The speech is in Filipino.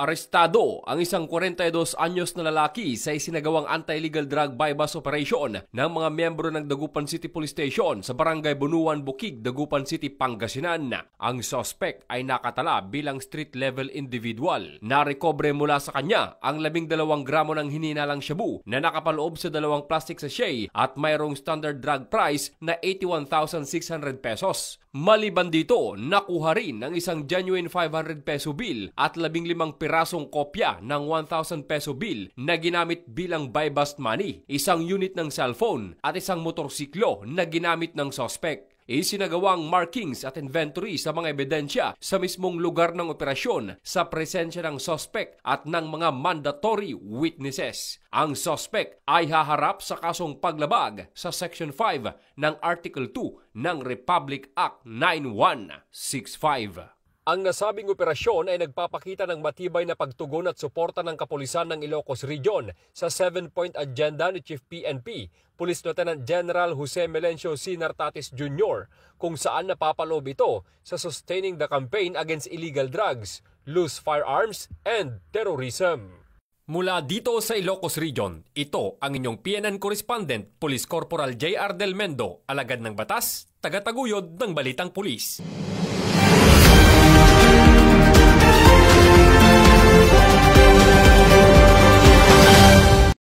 Arestado ang isang 42 anyos na lalaki sa isinagawang anti-illegal drug bypass operation ng mga miyembro ng Dagupan City Police Station sa Barangay Bunuan, Bukid, Dagupan City, Pangasinan. Ang suspect ay nakatala bilang street-level individual. Narekobre mula sa kanya ang 12 gramo ng hininalang shabu na nakapaloob sa 2 plastic sachet at mayroong standard drug price na 81,600 pesos. Maliban dito, nakuha rin ang isang genuine 500 peso bill at 15 pirasong kopya ng 1,000 peso bill na ginamit bilang buy-bust money, isang unit ng cellphone at isang motorsiklo na ginamit ng suspect. Isinagawang markings at inventory sa mga ebidensya sa mismong lugar ng operasyon sa presensya ng suspect at ng mga mandatory witnesses. Ang suspect ay haharap sa kasong paglabag sa Section 5 ng Article 2 ng Republic Act 9165. Ang nasabing operasyon ay nagpapakita ng matibay na pagtugon at suporta ng kapulisan ng Ilocos Region sa 7-point agenda ni Chief PNP, Police Lieutenant General Jose Melencio C. Nartatis Jr., kung saan napapaloob ito sa sustaining the campaign against illegal drugs, loose firearms, and terrorism. Mula dito sa Ilocos Region, ito ang inyong PNN Correspondent, Police Corporal J.R. Del Mendo, alagad ng batas, tagataguyod ng Balitang Pulis.